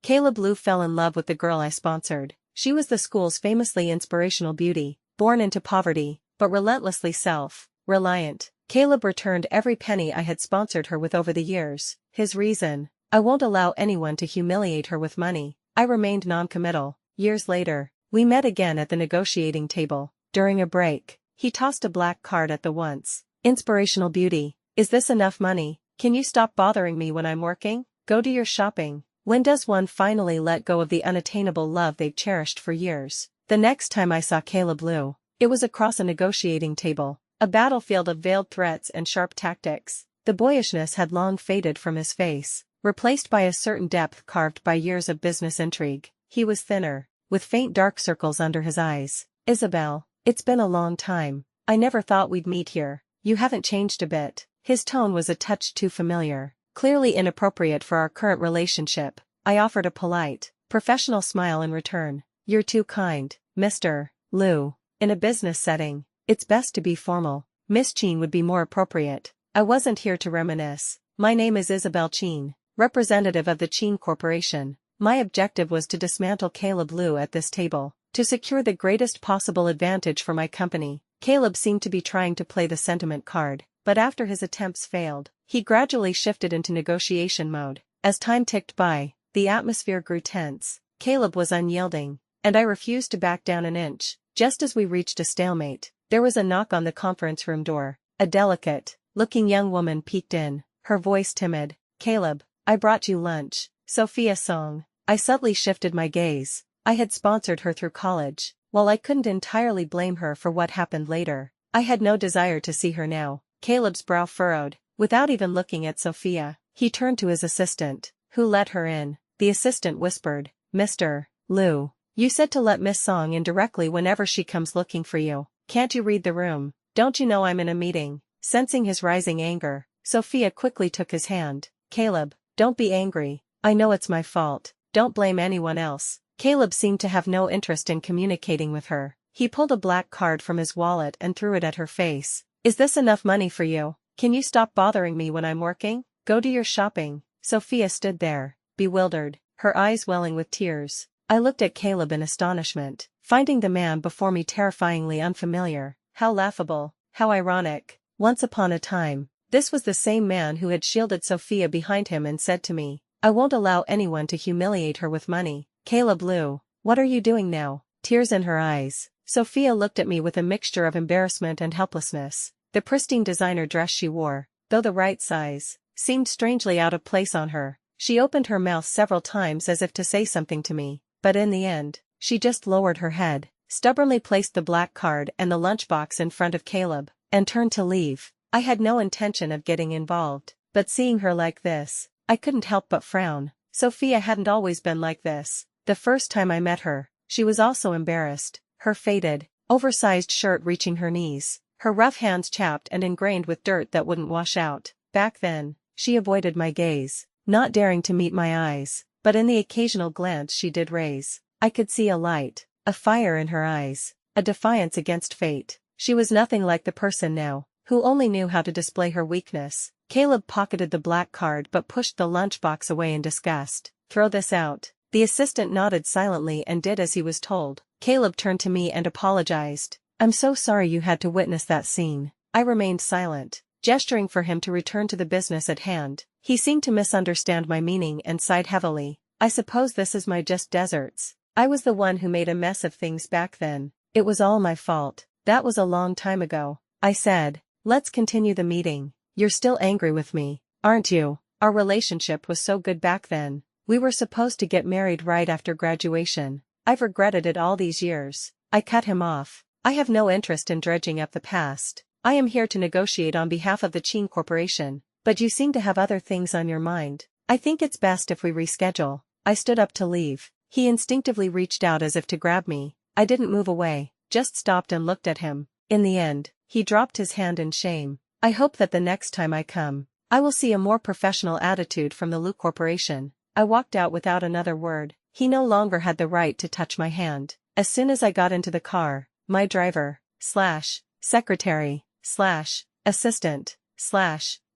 Caleb Lou fell in love with the girl I sponsored. She was the school's famously inspirational beauty, born into poverty, but relentlessly self-reliant. Caleb returned every penny I had sponsored her with over the years. His reason: I won't allow anyone to humiliate her with money. I remained non-committal. Years later, we met again at the negotiating table. During a break, he tossed a black card at the once inspirational beauty. Is this enough money? Can you stop bothering me when I'm working? Go do your shopping. When does one finally let go of the unattainable love they've cherished for years? The next time I saw Caleb Lou, it was across a negotiating table, a battlefield of veiled threats and sharp tactics. The boyishness had long faded from his face, replaced by a certain depth carved by years of business intrigue. He was thinner, with faint dark circles under his eyes. Isabel, it's been a long time. I never thought we'd meet here. You haven't changed a bit. His tone was a touch too familiar, clearly inappropriate for our current relationship. I offered a polite, professional smile in return. You're too kind, Mr. Lou. In a business setting, it's best to be formal. Miss Cheen would be more appropriate. I wasn't here to reminisce. My name is Isabel Cheen, representative of the Cheen Corporation. My objective was to dismantle Caleb Lou at this table, to secure the greatest possible advantage for my company. Caleb seemed to be trying to play the sentiment card, but after his attempts failed, he gradually shifted into negotiation mode. As time ticked by, the atmosphere grew tense. Caleb was unyielding, and I refused to back down an inch. Just as we reached a stalemate, there was a knock on the conference room door. A delicate-looking young woman peeked in, her voice timid. Caleb, I brought you lunch. Sophia song. I subtly shifted my gaze. I had sponsored her through college. While I couldn't entirely blame her for what happened later, I had no desire to see her now. Caleb's brow furrowed. Without even looking at Sophia, he turned to his assistant, who let her in. The assistant whispered, Mr. Lou, you said to let Miss Song in directly whenever she comes looking for you. Can't you read the room? Don't you know I'm in a meeting? Sensing his rising anger, Sophia quickly took his hand. Caleb, don't be angry. I know it's my fault. Don't blame anyone else. Caleb seemed to have no interest in communicating with her. He pulled a black card from his wallet and threw it at her face. Is this enough money for you? Can you stop bothering me when I'm working? Go do your shopping. Sophia stood there, bewildered, her eyes welling with tears. I looked at Caleb in astonishment, finding the man before me terrifyingly unfamiliar. How laughable, how ironic. Once upon a time, this was the same man who had shielded Sophia behind him and said to me, I won't allow anyone to humiliate her with money. Caleb Lou, what are you doing now? Tears in her eyes, Sophia looked at me with a mixture of embarrassment and helplessness. The pristine designer dress she wore, though the right size, seemed strangely out of place on her. She opened her mouth several times as if to say something to me, but in the end, she just lowered her head, stubbornly placed the black card and the lunchbox in front of Caleb, and turned to leave. I had no intention of getting involved, but seeing her like this, I couldn't help but frown. Sophia hadn't always been like this. The first time I met her, she was also embarrassed, her faded, oversized shirt reaching her knees, her rough hands chapped and ingrained with dirt that wouldn't wash out. Back then, she avoided my gaze, not daring to meet my eyes, but in the occasional glance she did raise, I could see a light, a fire in her eyes, a defiance against fate. She was nothing like the person now, who only knew how to display her weakness. Caleb pocketed the black card but pushed the lunchbox away in disgust. Throw this out. The assistant nodded silently and did as he was told. Caleb turned to me and apologized. I'm so sorry you had to witness that scene. I remained silent, gesturing for him to return to the business at hand. He seemed to misunderstand my meaning and sighed heavily. I suppose this is my just deserts. I was the one who made a mess of things back then. It was all my fault. That was a long time ago. I said, let's continue the meeting. You're still angry with me, aren't you? Our relationship was so good back then. We were supposed to get married right after graduation. I've regretted it all these years. I cut him off. I have no interest in dredging up the past. I am here to negotiate on behalf of the Cheen Corporation, but you seem to have other things on your mind. I think it's best if we reschedule. I stood up to leave. He instinctively reached out as if to grab me. I didn't move away, just stopped and looked at him. In the end, he dropped his hand in shame. I hope that the next time I come, I will see a more professional attitude from the Lou Corporation. I walked out without another word. He no longer had the right to touch my hand. As soon as I got into the car, my driver, secretary, assistant,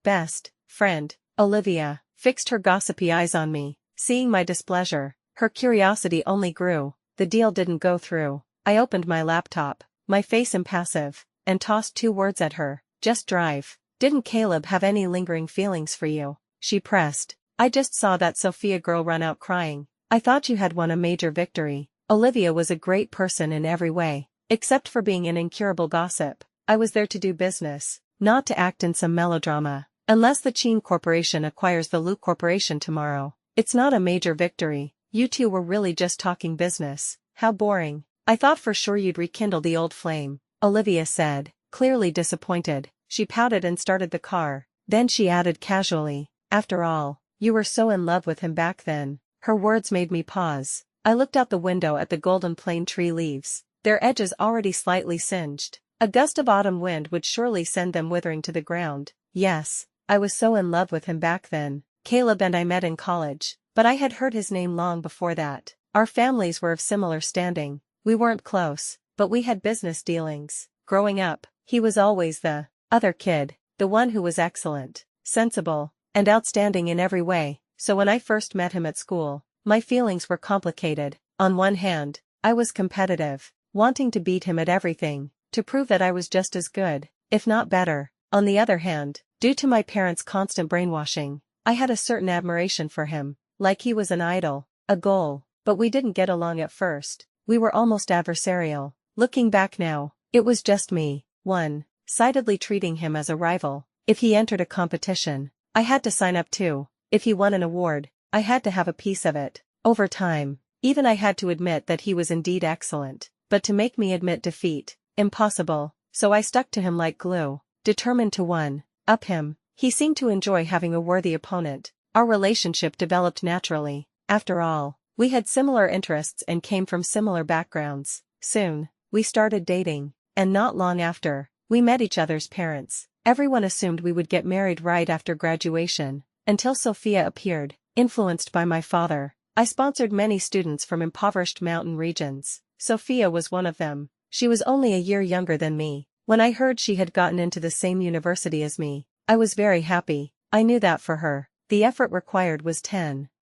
best friend, Olivia, fixed her gossipy eyes on me. Seeing my displeasure, Her curiosity only grew. The deal didn't go through. I opened my laptop, my face impassive, and tossed 2 words at her. Just drive. Didn't Caleb have any lingering feelings for you? She pressed. I just saw that Sophia girl run out crying. I thought you had won a major victory. Olivia was a great person in every way, except for being an incurable gossip. I was there to do business, not to act in some melodrama. Unless the Cheen Corporation acquires the Luke Corporation tomorrow, it's not a major victory. You two were really just talking business. How boring. I thought for sure you'd rekindle the old flame, Olivia said, clearly disappointed. She pouted and started the car. Then she added casually, after all, you were so in love with him back then. Her words made me pause. I looked out the window at the golden plane tree leaves, their edges already slightly singed. A gust of autumn wind would surely send them withering to the ground. Yes, I was so in love with him back then. Caleb and I met in college, but I had heard his name long before that. Our families were of similar standing. We weren't close, but we had business dealings. Growing up, he was always the other kid, the one who was excellent, sensible, and outstanding in every way. So when I first met him at school, my feelings were complicated. On one hand, I was competitive, wanting to beat him at everything, to prove that I was just as good, if not better. On the other hand, due to my parents' constant brainwashing, I had a certain admiration for him, like he was an idol, a goal. But we didn't get along at first. We were almost adversarial. Looking back now, it was just me, one-sidedly treating him as a rival. If he entered a competition, I had to sign up too. If he won an award, I had to have a piece of it. Over time, even I had to admit that he was indeed excellent. But to make me admit defeat, impossible. So I stuck to him like glue, determined to one-up him. He seemed to enjoy having a worthy opponent. Our relationship developed naturally. After all, we had similar interests and came from similar backgrounds. Soon, we started dating, and not long after, we met each other's parents. Everyone assumed we would get married right after graduation, until Sophia appeared. Influenced by my father, I sponsored many students from impoverished mountain regions. Sophia was one of them. She was only a year younger than me. When I heard she had gotten into the same university as me, I was very happy. I knew that for her, the effort required was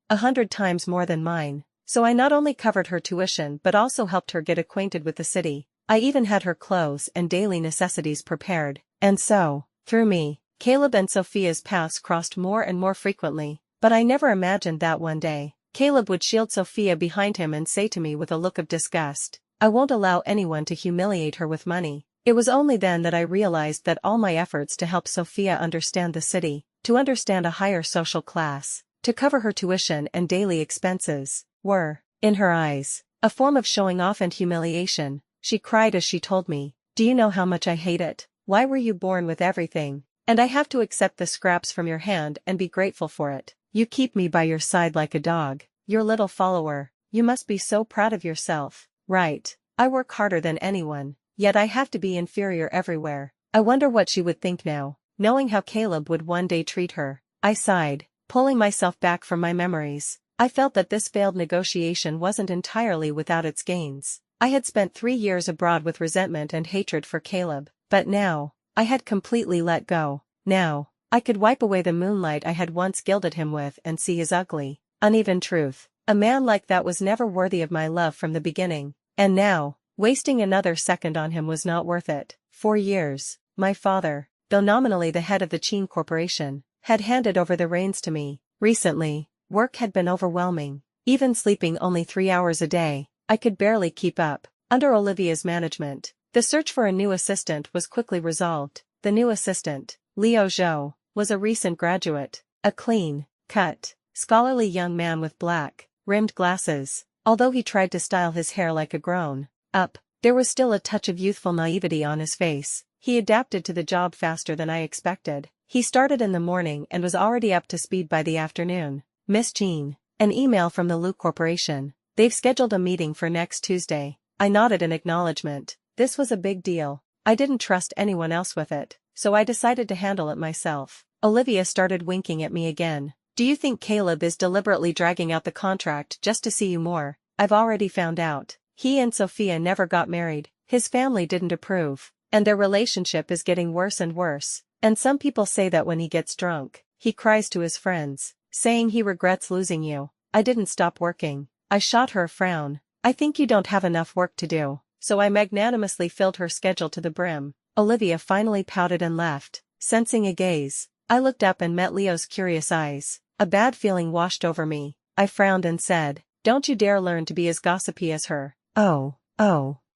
100 times more than mine. So I not only covered her tuition but also helped her get acquainted with the city. I even had her clothes and daily necessities prepared. And so, through me, Caleb and Sophia's paths crossed more and more frequently. But I never imagined that one day, Caleb would shield Sophia behind him and say to me with a look of disgust, I won't allow anyone to humiliate her with money. It was only then that I realized that all my efforts to help Sophia understand the city, to understand a higher social class, to cover her tuition and daily expenses, were, in her eyes, a form of showing off and humiliation. She cried as she told me, do you know how much I hate it? Why were you born with everything, and I have to accept the scraps from your hand and be grateful for it? You keep me by your side like a dog, your little follower. You must be so proud of yourself. Right, I work harder than anyone, yet I have to be inferior everywhere. I wonder what she would think now, knowing how Caleb would one day treat her. I sighed, pulling myself back from my memories. I felt that this failed negotiation wasn't entirely without its gains. I had spent 3 years abroad with resentment and hatred for Caleb, but now, I had completely let go. Now, I could wipe away the moonlight I had once gilded him with and see his ugly, uneven truth. A man like that was never worthy of my love from the beginning, and now, wasting another second on him was not worth it. 4 years, my father, though nominally the head of the Cheen Corporation, had handed over the reins to me. Recently, work had been overwhelming. Even sleeping only 3 hours a day, I could barely keep up. Under Olivia's management, the search for a new assistant was quickly resolved. The new assistant, Liu Zhou, was a recent graduate, a clean-cut, scholarly young man with black-rimmed glasses. Although he tried to style his hair like a grown-up, there was still a touch of youthful naivety on his face. He adapted to the job faster than I expected. He started in the morning and was already up to speed by the afternoon. Miss Jean, an email from the Luke Corporation. They've scheduled a meeting for next Tuesday. I nodded in acknowledgement. This was a big deal. I didn't trust anyone else with it, so I decided to handle it myself. Olivia started winking at me again. Do you think Caleb is deliberately dragging out the contract just to see you more? I've already found out. He and Sophia never got married. His family didn't approve, and their relationship is getting worse and worse. And some people say that when he gets drunk, he cries to his friends, saying he regrets losing you. I didn't stop working. I shot her a frown. I think you don't have enough work to do, so I magnanimously filled her schedule to the brim. Olivia finally pouted and left, sensing a gaze. I looked up and met Leo's curious eyes. A bad feeling washed over me. I frowned and said, "Don't you dare learn to be as gossipy as her." Oh,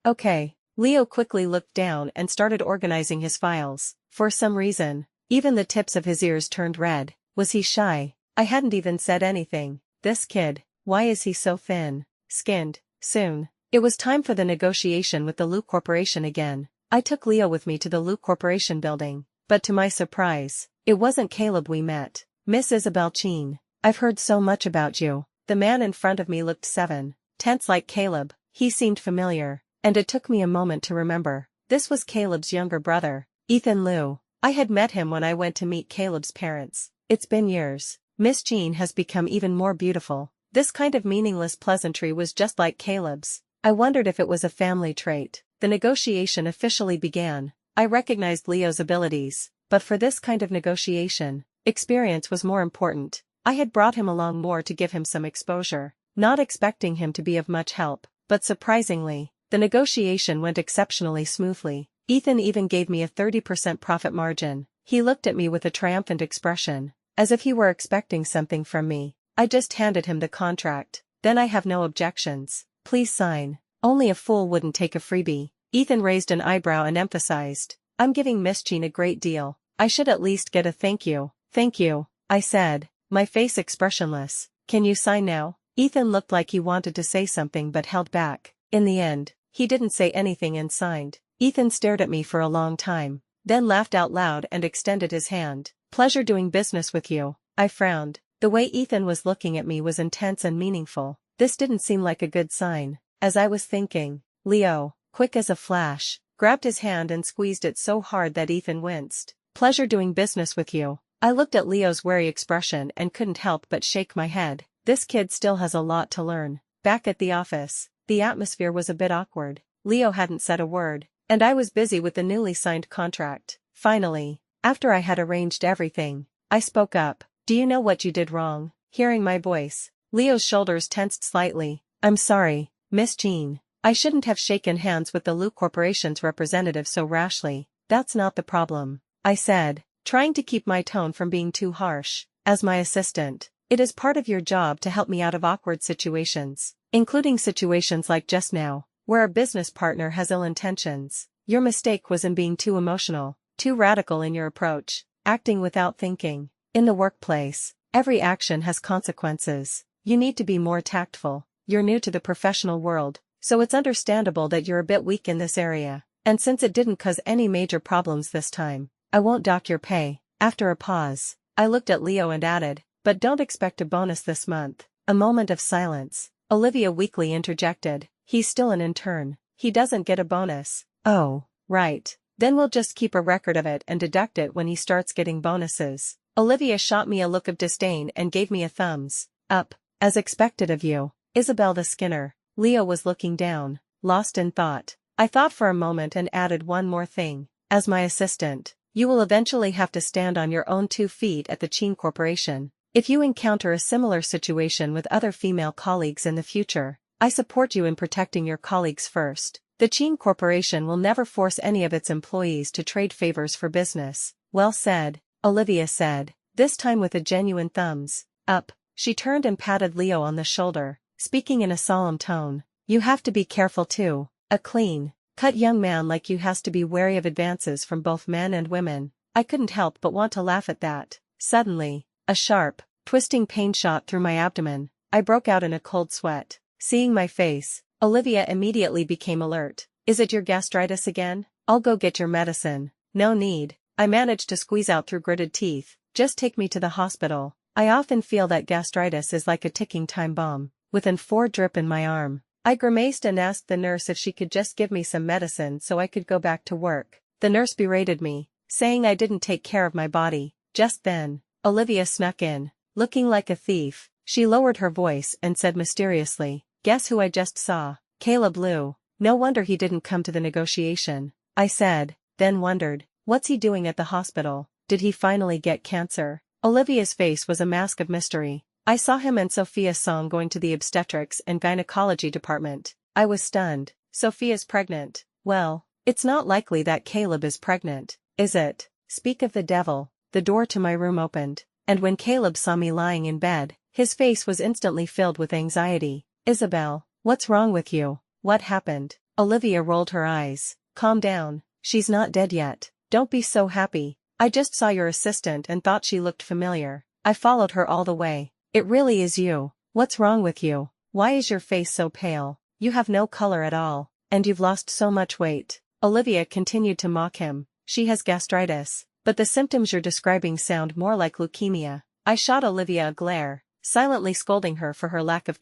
okay. Leo quickly looked down and started organizing his files. For some reason, even the tips of his ears turned red. Was he shy? I hadn't even said anything. This kid, why is he so thin-skinned? Soon, it was time for the negotiation with the Loop Corporation again. I took Leo with me to the Loop Corporation building, but to my surprise, it wasn't Caleb we met. Miss Isabel Cheen, I've heard so much about you. The man in front of me looked 7/10 like Caleb. He seemed familiar, and it took me a moment to remember. This was Caleb's younger brother, Ethan Liu. I had met him when I went to meet Caleb's parents. It's been years. Miss Jean has become even more beautiful. This kind of meaningless pleasantry was just like Caleb's. I wondered if it was a family trait. The negotiation officially began. I recognized Leo's abilities, but for this kind of negotiation, experience was more important. I had brought him along more to give him some exposure, not expecting him to be of much help, but surprisingly, the negotiation went exceptionally smoothly. Ethan even gave me a 30% profit margin. He looked at me with a triumphant expression, as if he were expecting something from me. I just handed him the contract. Then I have no objections. Please sign. Only a fool wouldn't take a freebie. Ethan raised an eyebrow and emphasized, I'm giving Miss Jean a great deal. I should at least get a thank you. Thank you, I said, my face expressionless. Can you sign now? Ethan looked like he wanted to say something but held back. In the end, he didn't say anything and signed. Ethan stared at me for a long time, then laughed out loud and extended his hand. Pleasure doing business with you. I frowned. The way Ethan was looking at me was intense and meaningful. This didn't seem like a good sign. As I was thinking, Leo, quick as a flash, grabbed his hand and squeezed it so hard that Ethan winced. Pleasure doing business with you. I looked at Leo's wary expression and couldn't help but shake my head. This kid still has a lot to learn. Back at the office, the atmosphere was a bit awkward. Leo hadn't said a word, and I was busy with the newly signed contract. Finally, after I had arranged everything, I spoke up. Do you know what you did wrong? Hearing my voice, Leo's shoulders tensed slightly. I'm sorry, Miss Jean. I shouldn't have shaken hands with the Loop Corporation's representative so rashly. That's not the problem, I said, trying to keep my tone from being too harsh. As my assistant, it is part of your job to help me out of awkward situations, including situations like just now, where a business partner has ill intentions. Your mistake was in being too emotional, too radical in your approach, acting without thinking. In the workplace, every action has consequences. You need to be more tactful. You're new to the professional world, so it's understandable that you're a bit weak in this area. And since it didn't cause any major problems this time, I won't dock your pay. After a pause, I looked at Leo and added, but don't expect a bonus this month. A moment of silence. Olivia weakly interjected, he's still an intern. He doesn't get a bonus. Oh, right. Then we'll just keep a record of it and deduct it when he starts getting bonuses. Olivia shot me a look of disdain and gave me a thumbs up. As expected of you, Isabel the Skinner. Leo was looking down, lost in thought. I thought for a moment and added one more thing. As my assistant, you will eventually have to stand on your own 2 feet at the Cheen Corporation. If you encounter a similar situation with other female colleagues in the future, I support you in protecting your colleagues first. The Cheen Corporation will never force any of its employees to trade favors for business. Well said, Olivia said, this time with a genuine thumbs up. She turned and patted Leo on the shoulder, speaking in a solemn tone. You have to be careful too. A clean-cut young man like you has to be wary of advances from both men and women. I couldn't help but want to laugh at that. Suddenly, a sharp, twisting pain shot through my abdomen. I broke out in a cold sweat. Seeing my face, Olivia immediately became alert. Is it your gastritis again? I'll go get your medicine. No need. I managed to squeeze out through gritted teeth. Just take me to the hospital. I often feel that gastritis is like a ticking time bomb. With an 4 drip in my arm, I grimaced and asked the nurse if she could just give me some medicine so I could go back to work. The nurse berated me, saying I didn't take care of my body. Just then, Olivia snuck in, looking like a thief. She lowered her voice and said mysteriously, guess who I just saw? Caleb Liu. No wonder he didn't come to the negotiation. I said, then wondered, what's he doing at the hospital? Did he finally get cancer? Olivia's face was a mask of mystery. I saw him and Sophia Song going to the obstetrics and gynecology department. I was stunned. Sophia's pregnant. Well, it's not likely that Caleb is pregnant, is it? Speak of the devil. The door to my room opened, and when Caleb saw me lying in bed, his face was instantly filled with anxiety. Isabel, what's wrong with you? What happened? Olivia rolled her eyes. Calm down. She's not dead yet. Don't be so happy. I just saw your assistant and thought she looked familiar. I followed her all the way. It really is you. What's wrong with you? Why is your face so pale? You have no color at all, and you've lost so much weight. Olivia continued to mock him. She has gastritis, but the symptoms you're describing sound more like leukemia. I shot Olivia a glare, silently scolding her for her lack of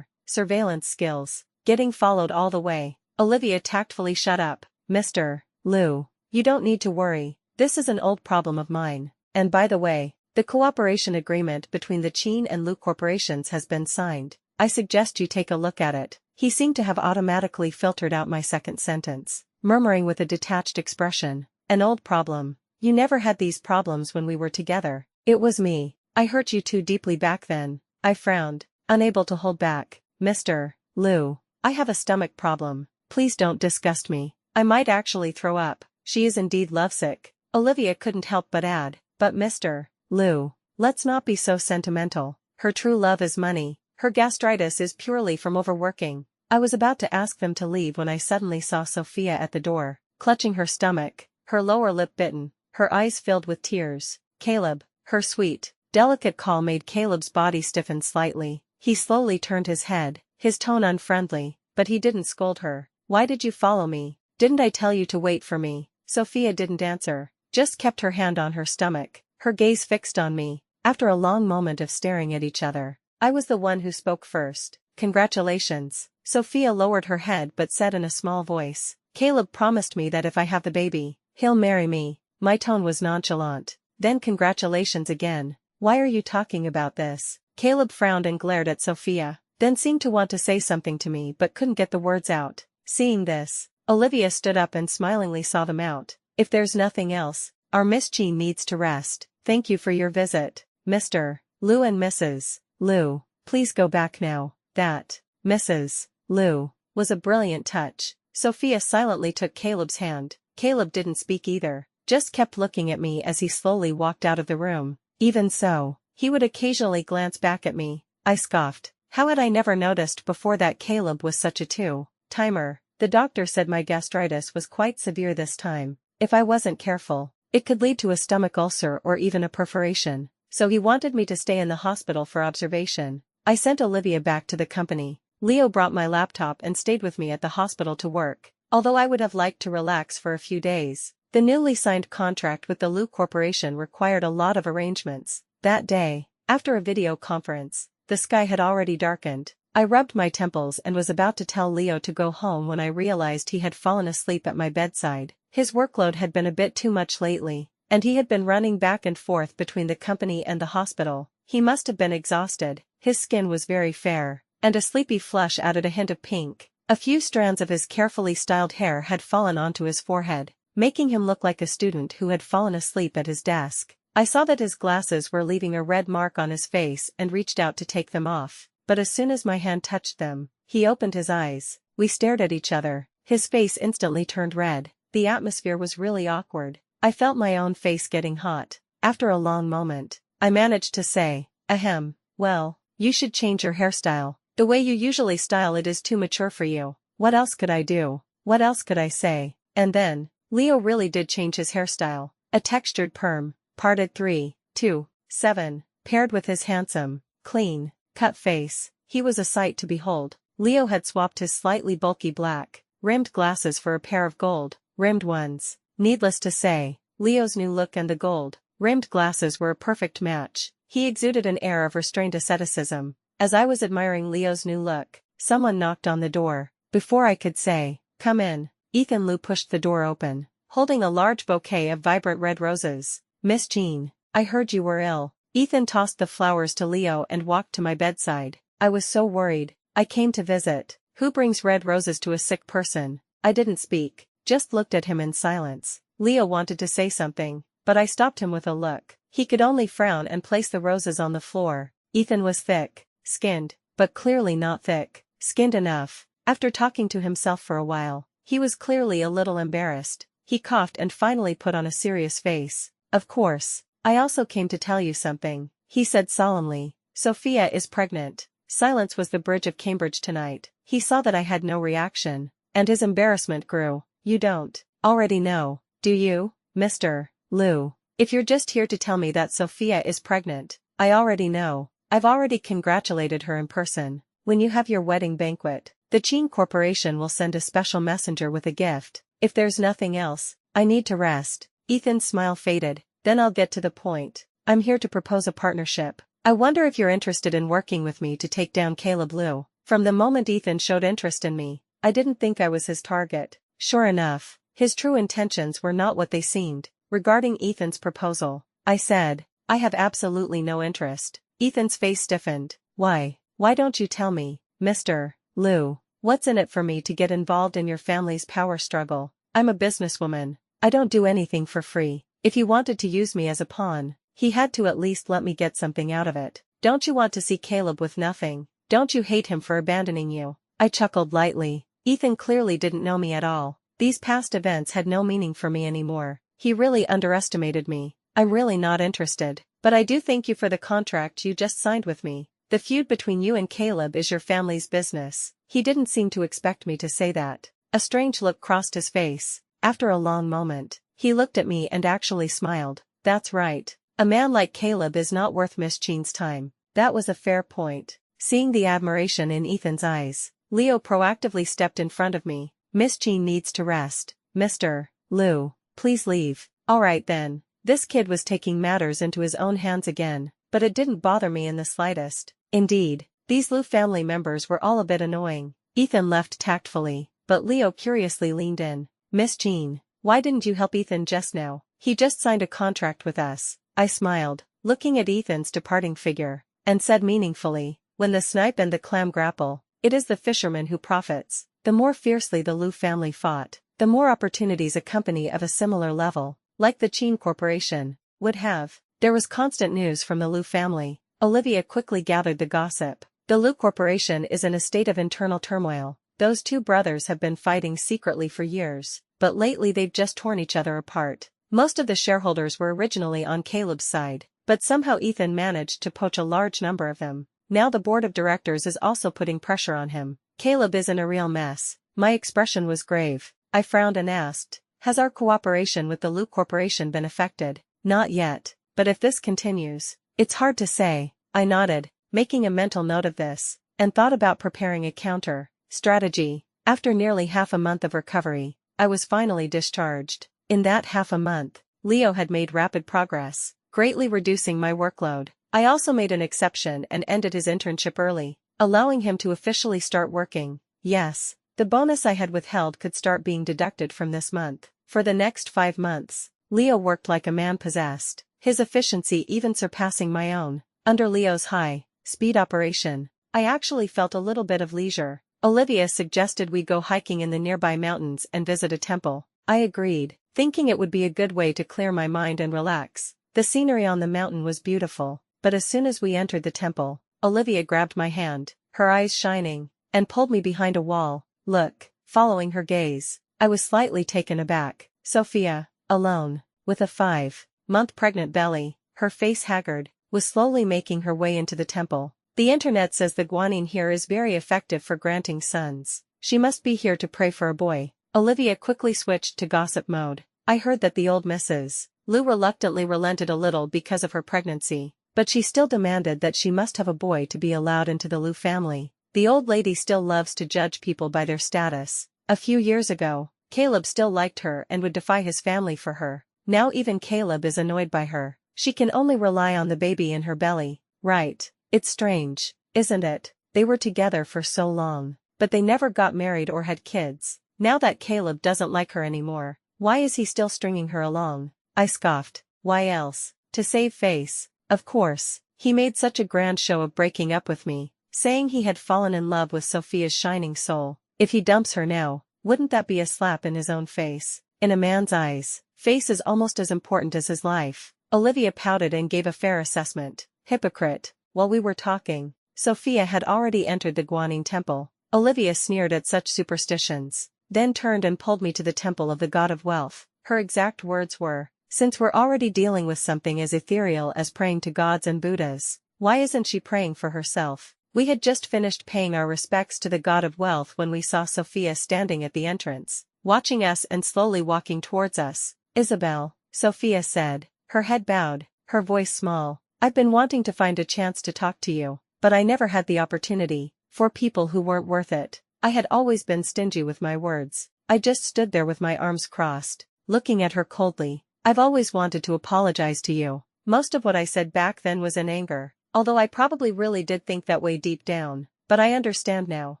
surveillance skills. Getting followed all the way. Olivia tactfully shut up. Mr. Liu, you don't need to worry. This is an old problem of mine. And by the way, the cooperation agreement between the Qin and Liu corporations has been signed. I suggest you take a look at it. He seemed to have automatically filtered out my second sentence, murmuring with a detached expression. An old problem. You never had these problems when we were together. It was me. I hurt you too deeply back then. I frowned, unable to hold back. Mr. Liu, I have a stomach problem. Please don't disgust me. I might actually throw up. She is indeed lovesick. Olivia couldn't help but add, but Mr. Liu, let's not be so sentimental. Her true love is money. Her gastritis is purely from overworking. I was about to ask them to leave when I suddenly saw Sophia at the door, clutching her stomach, her lower lip bitten, her eyes filled with tears. Caleb, her sweet, delicate call made Caleb's body stiffen slightly. He slowly turned his head, his tone unfriendly, but he didn't scold her. Why did you follow me? Didn't I tell you to wait for me? Sophia didn't answer, just kept her hand on her stomach, her gaze fixed on me. After a long moment of staring at each other, I was the one who spoke first. Congratulations. Sophia lowered her head but said in a small voice, Caleb promised me that if I have the baby, he'll marry me. My tone was nonchalant. Then congratulations again. Why are you talking about this? Caleb frowned and glared at Sophia, then seemed to want to say something to me but couldn't get the words out. Seeing this, Olivia stood up and smilingly saw them out. If there's nothing else, our Miss Jean needs to rest. Thank you for your visit, Mr. Liu and Mrs. Liu. Please go back now. That, Mrs. Liu, was a brilliant touch. Sophia silently took Caleb's hand. Caleb didn't speak either, just kept looking at me as he slowly walked out of the room. Even so, he would occasionally glance back at me. I scoffed. How had I never noticed before that Caleb was such a two-timer? The doctor said my gastritis was quite severe this time. If I wasn't careful, it could lead to a stomach ulcer or even a perforation, so he wanted me to stay in the hospital for observation. I sent Olivia back to the company. Leo brought my laptop and stayed with me at the hospital to work, although I would have liked to relax for a few days. The newly signed contract with the Liu Corporation required a lot of arrangements. That day, after a video conference, the sky had already darkened. I rubbed my temples and was about to tell Leo to go home when I realized he had fallen asleep at my bedside. His workload had been a bit too much lately, and he had been running back and forth between the company and the hospital. He must have been exhausted. His skin was very fair, and a sleepy flush added a hint of pink. A few strands of his carefully styled hair had fallen onto his forehead, making him look like a student who had fallen asleep at his desk. I saw that his glasses were leaving a red mark on his face and reached out to take them off, but as soon as my hand touched them, he opened his eyes. We stared at each other. His face instantly turned red. The atmosphere was really awkward. I felt my own face getting hot. After a long moment, I managed to say, ahem, well, you should change your hairstyle. The way you usually style it is too mature for you. What else could I do? What else could I say? And then, Leo really did change his hairstyle. A textured perm, parted 3-2-7, paired with his handsome, clean, cut face. He was a sight to behold. Leo had swapped his slightly bulky black, rimmed glasses for a pair of gold, rimmed ones. Needless to say, Leo's new look and the gold, rimmed glasses were a perfect match. He exuded an air of restrained asceticism. As I was admiring Leo's new look, someone knocked on the door. Before I could say, come in, Ethan Liu pushed the door open, holding a large bouquet of vibrant red roses. Miss Jean, I heard you were ill. Ethan tossed the flowers to Leo and walked to my bedside. I was so worried. I came to visit. Who brings red roses to a sick person? I didn't speak, just looked at him in silence. Leo wanted to say something, but I stopped him with a look. He could only frown and place the roses on the floor. Ethan was thick-skinned, but clearly not thick-skinned enough. After talking to himself for a while, he was clearly a little embarrassed. He coughed and finally put on a serious face. "Of course, I also came to tell you something," he said solemnly. "Sophia is pregnant." Silence was the bridge of Cambridge tonight. He saw that I had no reaction, and his embarrassment grew. "You don't already know, do you, Mr. Lou? If you're just here to tell me that Sophia is pregnant, I already know. I've already congratulated her in person. When you have your wedding banquet, the Cheen Corporation will send a special messenger with a gift. If there's nothing else, I need to rest." Ethan's smile faded. "Then I'll get to the point. I'm here to propose a partnership. I wonder if you're interested in working with me to take down Caleb Lou." From the moment Ethan showed interest in me, I didn't think I was his target. Sure enough, his true intentions were not what they seemed. Regarding Ethan's proposal, I said, "I have absolutely no interest." Ethan's face stiffened. Why don't you tell me, Mr. Lou? What's in it for me to get involved in your family's power struggle? I'm a businesswoman. I don't do anything for free. If you wanted to use me as a pawn, he had to at least let me get something out of it. Don't you want to see Caleb with nothing? Don't you hate him for abandoning you?" I chuckled lightly. Ethan clearly didn't know me at all. These past events had no meaning for me anymore. He really underestimated me. "I'm really not interested, but I do thank you for the contract you just signed with me. The feud between you and Caleb is your family's business." He didn't seem to expect me to say that. A strange look crossed his face. After a long moment, he looked at me and actually smiled. "That's right. A man like Caleb is not worth Miss Cheen's time." That was a fair point. Seeing the admiration in Ethan's eyes, Leo proactively stepped in front of me. "Miss Cheen needs to rest. Mr. Lou, please leave." All right then. This kid was taking matters into his own hands again, but it didn't bother me in the slightest. Indeed, these Lou family members were all a bit annoying. Ethan left tactfully, but Leo curiously leaned in. "Miss Cheen, why didn't you help Ethan just now? He just signed a contract with us." I smiled, looking at Ethan's departing figure, and said meaningfully, "When the snipe and the clam grapple, it is the fisherman who profits." The more fiercely the Lou family fought, the more opportunities a company of a similar level, like the Cheen Corporation, would have. There was constant news from the Lou family. Olivia quickly gathered the gossip. "The Lou Corporation is in a state of internal turmoil. Those two brothers have been fighting secretly for years, but lately they've just torn each other apart. Most of the shareholders were originally on Caleb's side, but somehow Ethan managed to poach a large number of them. Now the board of directors is also putting pressure on him. Caleb is in a real mess." My expression was grave. I frowned and asked, "Has our cooperation with the Lou Corporation been affected?" "Not yet, but if this continues, it's hard to say." I nodded, making a mental note of this, and thought about preparing a counter-strategy. After nearly half a month of recovery, I was finally discharged. In that half a month, Leo had made rapid progress, greatly reducing my workload. I also made an exception and ended his internship early, allowing him to officially start working. Yes, the bonus I had withheld could start being deducted from this month. For the next 5 months, Leo worked like a man possessed, his efficiency even surpassing my own. Under Leo's high-speed operation, I actually felt a little bit of leisure. Olivia suggested we go hiking in the nearby mountains and visit a temple. I agreed, thinking it would be a good way to clear my mind and relax. The scenery on the mountain was beautiful, but as soon as we entered the temple, Olivia grabbed my hand, her eyes shining, and pulled me behind a wall. "Look." Following her gaze, I was slightly taken aback. Sophia, alone, with a 5-month pregnant belly, her face haggard, was slowly making her way into the temple. "The internet says the guanine here is very effective for granting sons. She must be here to pray for a boy." Olivia quickly switched to gossip mode. "I heard that the old Mrs. Lou reluctantly relented a little because of her pregnancy, but she still demanded that she must have a boy to be allowed into the Lou family. The old lady still loves to judge people by their status. A few years ago, Caleb still liked her and would defy his family for her. Now even Caleb is annoyed by her. She can only rely on the baby in her belly." Right. It's strange, isn't it? They were together for so long, but they never got married or had kids. Now that Caleb doesn't like her anymore, why is he still stringing her along? I scoffed. Why else? To save face. Of course. He made such a grand show of breaking up with me, saying he had fallen in love with Sophia's shining soul. If he dumps her now, wouldn't that be a slap in his own face? In a man's eyes, face is almost as important as his life. Olivia pouted and gave a fair assessment. Hypocrite. While we were talking, Sophia had already entered the Guanine temple. Olivia sneered at such superstitions, then turned and pulled me to the temple of the god of wealth. Her exact words were, "Since we're already dealing with something as ethereal as praying to gods and Buddhas, why isn't she praying for herself?" We had just finished paying our respects to the god of wealth when we saw Sophia standing at the entrance, watching us and slowly walking towards us. "Isabel," Sophia said, her head bowed, her voice small, "I've been wanting to find a chance to talk to you, but I never had the opportunity, for people who weren't worth it. I had always been stingy with my words." I just stood there with my arms crossed, looking at her coldly. "I've always wanted to apologize to you." Most of what I said back then was in anger, although I probably really did think that way deep down, but I understand now.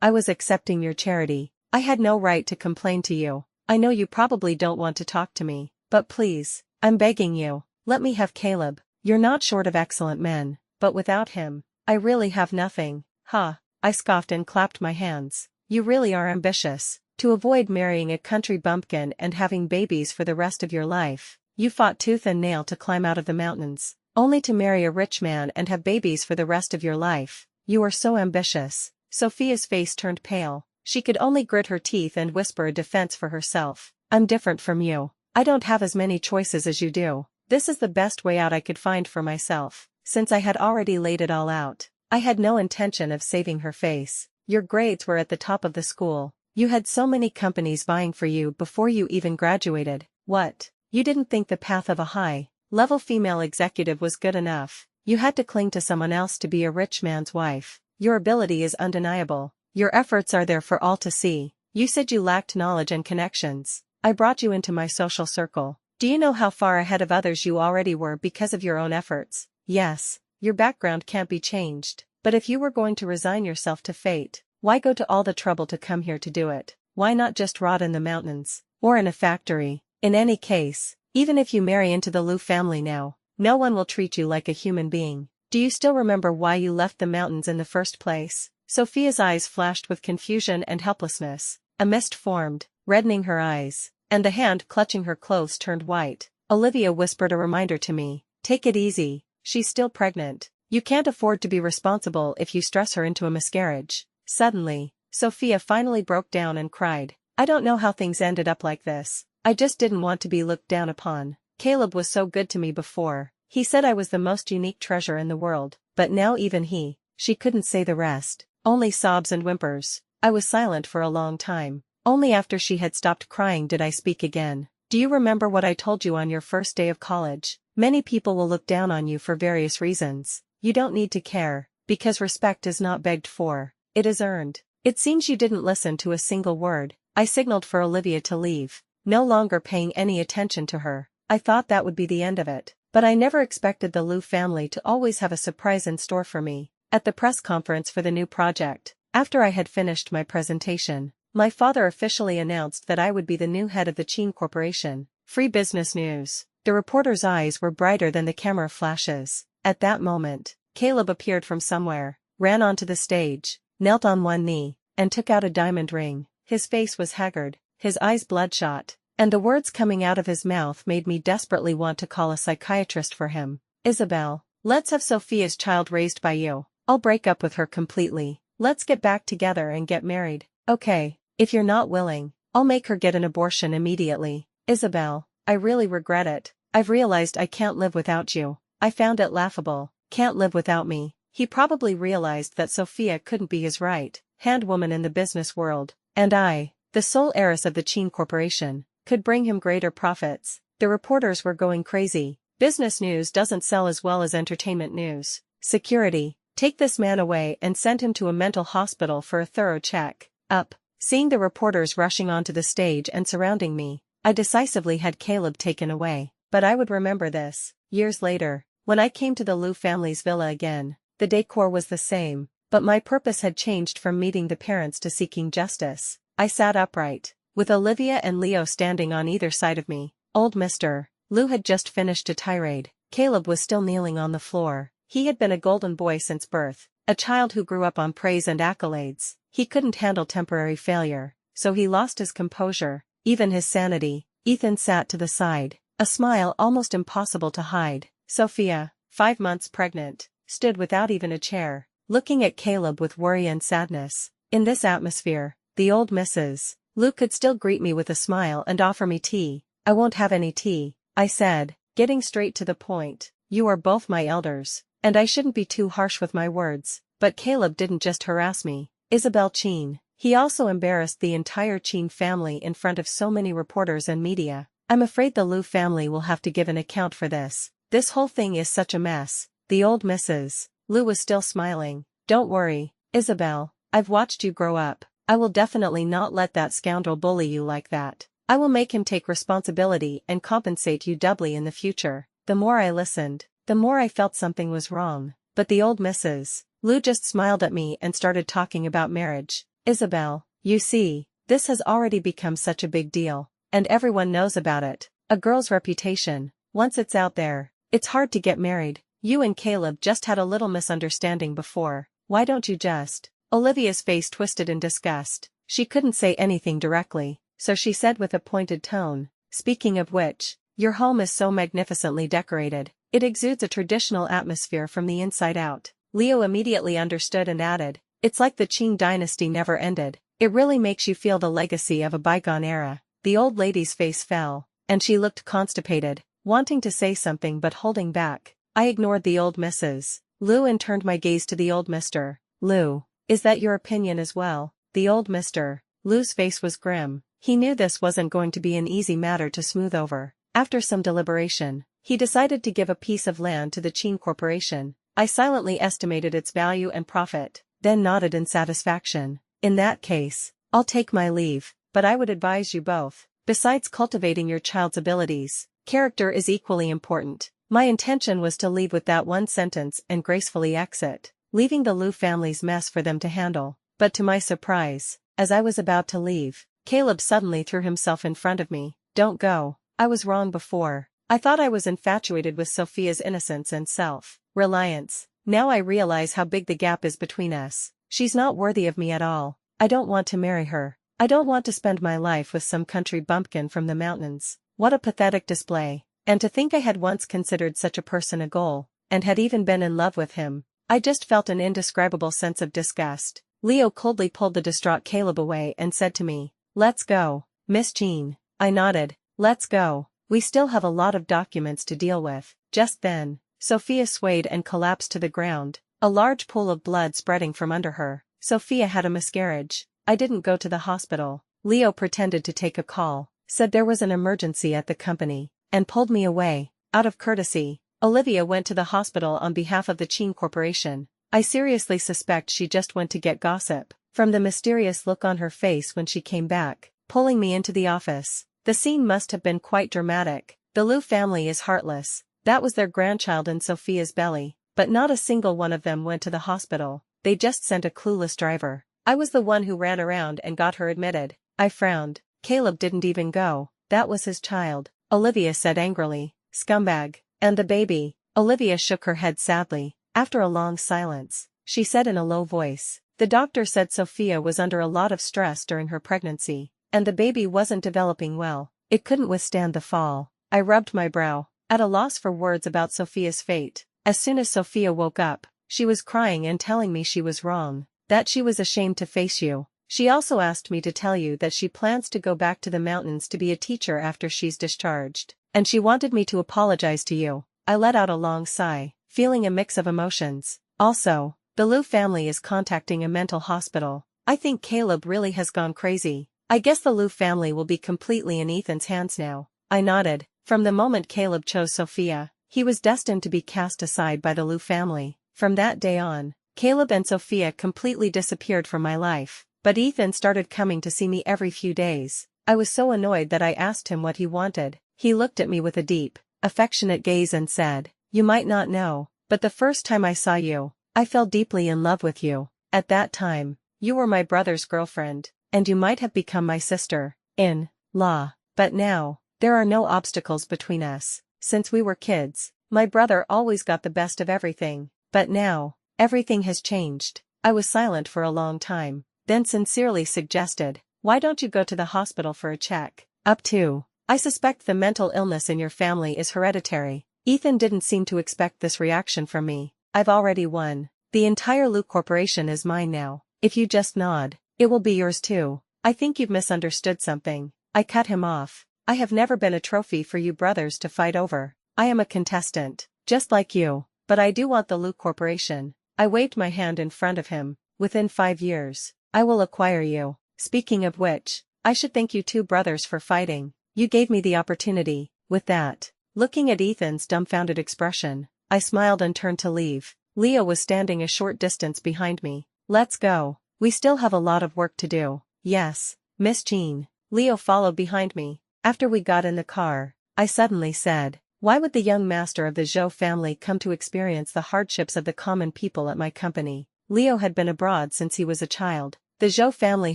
I was accepting your charity. I had no right to complain to you. I know you probably don't want to talk to me, but please, I'm begging you, let me have Caleb. You're not short of excellent men, but without him, I really have nothing. Ha! I scoffed and clapped my hands. You really are ambitious. To avoid marrying a country bumpkin and having babies for the rest of your life, you fought tooth and nail to climb out of the mountains, only to marry a rich man and have babies for the rest of your life. You are so ambitious. Sophia's face turned pale. She could only grit her teeth and whisper a defense for herself. "I'm different from you. I don't have as many choices as you do. This is the best way out I could find for myself." Since I had already laid it all out, I had no intention of saving her face. "Your grades were at the top of the school. You had so many companies vying for you before you even graduated. What? You didn't think the path of a high-level female executive was good enough? You had to cling to someone else to be a rich man's wife. Your ability is undeniable. Your efforts are there for all to see. You said you lacked knowledge and connections. I brought you into my social circle. Do you know how far ahead of others you already were because of your own efforts? Yes, your background can't be changed, but if you were going to resign yourself to fate, why go to all the trouble to come here to do it? Why not just rot in the mountains, or in a factory? In any case, even if you marry into the Liu family now, no one will treat you like a human being. Do you still remember why you left the mountains in the first place?" Sophia's eyes flashed with confusion and helplessness. A mist formed, reddening her eyes, and the hand clutching her clothes turned white. Olivia whispered a reminder to me. "Take it easy, she's still pregnant. You can't afford to be responsible if you stress her into a miscarriage." Suddenly, Sophia finally broke down and cried. "I don't know how things ended up like this. I just didn't want to be looked down upon. Caleb was so good to me before. He said I was the most unique treasure in the world, but now even he..." She couldn't say the rest, only sobs and whimpers. I was silent for a long time. Only after she had stopped crying did I speak again. "Do you remember what I told you on your first day of college? Many people will look down on you for various reasons. You don't need to care, because respect is not begged for. It is earned." It seems you didn't listen to a single word. I signaled for Olivia to leave, no longer paying any attention to her. I thought that would be the end of it, but I never expected the Liu family to always have a surprise in store for me. At the press conference for the new project, after I had finished my presentation, my father officially announced that I would be the new head of the Qin Corporation. Free business news. The reporter's eyes were brighter than the camera flashes. At that moment, Caleb appeared from somewhere, ran onto the stage, knelt on one knee, and took out a diamond ring. His face was haggard, his eyes bloodshot, and the words coming out of his mouth made me desperately want to call a psychiatrist for him. "Isabel, let's have Sophia's child raised by you. I'll break up with her completely. Let's get back together and get married. Okay, if you're not willing, I'll make her get an abortion immediately." "Isabel, I really regret it. I've realized I can't live without you." I found it laughable. Can't live without me. He probably realized that Sophia couldn't be his right-hand woman in the business world, and I, the sole heiress of the Qin Corporation, could bring him greater profits. The reporters were going crazy. "Business news doesn't sell as well as entertainment news. Security, take this man away and send him to a mental hospital for a thorough check." Up. Seeing the reporters rushing onto the stage and surrounding me, I decisively had Caleb taken away. But I would remember this. Years later, when I came to the Liu family's villa again, the decor was the same, but my purpose had changed from meeting the parents to seeking justice. I sat upright, with Olivia and Leo standing on either side of me. Old Mr. Liu had just finished a tirade. Caleb was still kneeling on the floor. He had been a golden boy since birth, a child who grew up on praise and accolades. He couldn't handle temporary failure, so he lost his composure, even his sanity. Ethan sat to the side, a smile almost impossible to hide. "Sophia, 5 months pregnant. stood without even a chair, looking at Caleb with worry and sadness. In this atmosphere, the old Mrs. Lu could still greet me with a smile and offer me tea. "I won't have any tea," I said, getting straight to the point. "You are both my elders, and I shouldn't be too harsh with my words." But Caleb didn't just harass me. Isabel Chin. He also embarrassed the entire Chin family in front of so many reporters and media. "I'm afraid the Lu family will have to give an account for this. This whole thing is such a mess." The old Mrs. Lu was still smiling. "Don't worry, Isabel, I've watched you grow up. I will definitely not let that scoundrel bully you like that. I will make him take responsibility and compensate you doubly in the future." The more I listened, the more I felt something was wrong. But the old Mrs. Lu just smiled at me and started talking about marriage. "Isabel, you see, this has already become such a big deal, and everyone knows about it. A girl's reputation, once it's out there, it's hard to get married. You and Caleb just had a little misunderstanding before. Why don't you just—" Olivia's face twisted in disgust. She couldn't say anything directly, so she said with a pointed tone, "Speaking of which, your home is so magnificently decorated. It exudes a traditional atmosphere from the inside out." Leo immediately understood and added, "It's like the Qing dynasty never ended. It really makes you feel the legacy of a bygone era." The old lady's face fell, and she looked constipated, wanting to say something but holding back. I ignored the old Mrs. Lu and turned my gaze to the old Mr. Lu. "Is that your opinion as well?" The old Mr. Lu's face was grim. He knew this wasn't going to be an easy matter to smooth over. After some deliberation, he decided to give a piece of land to the Qin Corporation. I silently estimated its value and profit, then nodded in satisfaction. "In that case, I'll take my leave, but I would advise you both. Besides cultivating your child's abilities, character is equally important." My intention was to leave with that one sentence and gracefully exit, leaving the Lu family's mess for them to handle. But to my surprise, as I was about to leave, Caleb suddenly threw himself in front of me. "Don't go. I was wrong before. I thought I was infatuated with Sophia's innocence and self-reliance. Now I realize how big the gap is between us. She's not worthy of me at all. I don't want to marry her. I don't want to spend my life with some country bumpkin from the mountains." What a pathetic display. And to think I had once considered such a person a goal, and had even been in love with him. I just felt an indescribable sense of disgust. Leo coldly pulled the distraught Caleb away and said to me, "Let's go, Miss Jean." I nodded. "Let's go. We still have a lot of documents to deal with." Just then, Sophia swayed and collapsed to the ground, a large pool of blood spreading from under her. Sophia had a miscarriage. I didn't go to the hospital. Leo pretended to take a call, said there was an emergency at the company, and pulled me away. Out of courtesy, Olivia went to the hospital on behalf of the Qin Corporation. I seriously suspect she just went to get gossip, from the mysterious look on her face when she came back, pulling me into the office. The scene must have been quite dramatic. The Lu family is heartless. That was their grandchild in Sophia's belly, but not a single one of them went to the hospital. They just sent a clueless driver. I was the one who ran around and got her admitted. I frowned. Caleb didn't even go. That was his child, Olivia said angrily. "Scumbag. And the baby?" Olivia shook her head sadly. After a long silence, she said in a low voice, "The doctor said Sophia was under a lot of stress during her pregnancy, and the baby wasn't developing well. It couldn't withstand the fall." I rubbed my brow, at a loss for words about Sophia's fate. As soon as Sophia woke up, she was crying and telling me she was wrong, that she was ashamed to face you. She also asked me to tell you that she plans to go back to the mountains to be a teacher after she's discharged, and she wanted me to apologize to you. I let out a long sigh, feeling a mix of emotions. Also, the Lu family is contacting a mental hospital. I think Caleb really has gone crazy. I guess the Lu family will be completely in Ethan's hands now. I nodded. From the moment Caleb chose Sophia, he was destined to be cast aside by the Lu family. From that day on, Caleb and Sophia completely disappeared from my life. But Ethan started coming to see me every few days. I was so annoyed that I asked him what he wanted. He looked at me with a deep, affectionate gaze and said, "You might not know, but the first time I saw you, I fell deeply in love with you. At that time, you were my brother's girlfriend, and you might have become my sister-in-law. But now, there are no obstacles between us. Since we were kids, my brother always got the best of everything. But now, everything has changed." I was silent for a long time, then sincerely suggested, "Why don't you go to the hospital for a check? Up to. I suspect the mental illness in your family is hereditary." Ethan didn't seem to expect this reaction from me. I've already won. The entire Loot Corporation is mine now. If you just nod, it will be yours too. I think you've misunderstood something. I cut him off. I have never been a trophy for you brothers to fight over. I am a contestant, just like you, but I do want the Loot Corporation. I waved my hand in front of him. Within 5 years, I will acquire you. Speaking of which, I should thank you two brothers for fighting. You gave me the opportunity. With that, looking at Ethan's dumbfounded expression, I smiled and turned to leave. Leo was standing a short distance behind me. Let's go. We still have a lot of work to do. Yes, Miss Jean. Leo followed behind me. After we got in the car, I suddenly said, why would the young master of the Zhou family come to experience the hardships of the common people at my company? Leo had been abroad since he was a child. The Zhou family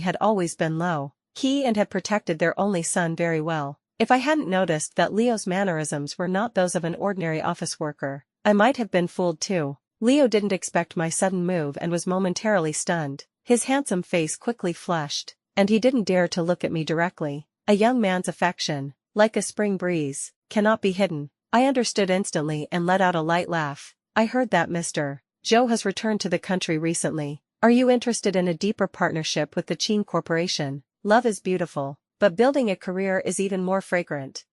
had always been low key and had protected their only son very well. If I hadn't noticed that Leo's mannerisms were not those of an ordinary office worker, I might have been fooled too. Leo didn't expect my sudden move and was momentarily stunned. His handsome face quickly flushed, and he didn't dare to look at me directly. A young man's affection, like a spring breeze, cannot be hidden. I understood instantly and let out a light laugh. I heard that Mr. Zhou has returned to the country recently. Are you interested in a deeper partnership with the Qin Corporation? Love is beautiful, but building a career is even more fragrant.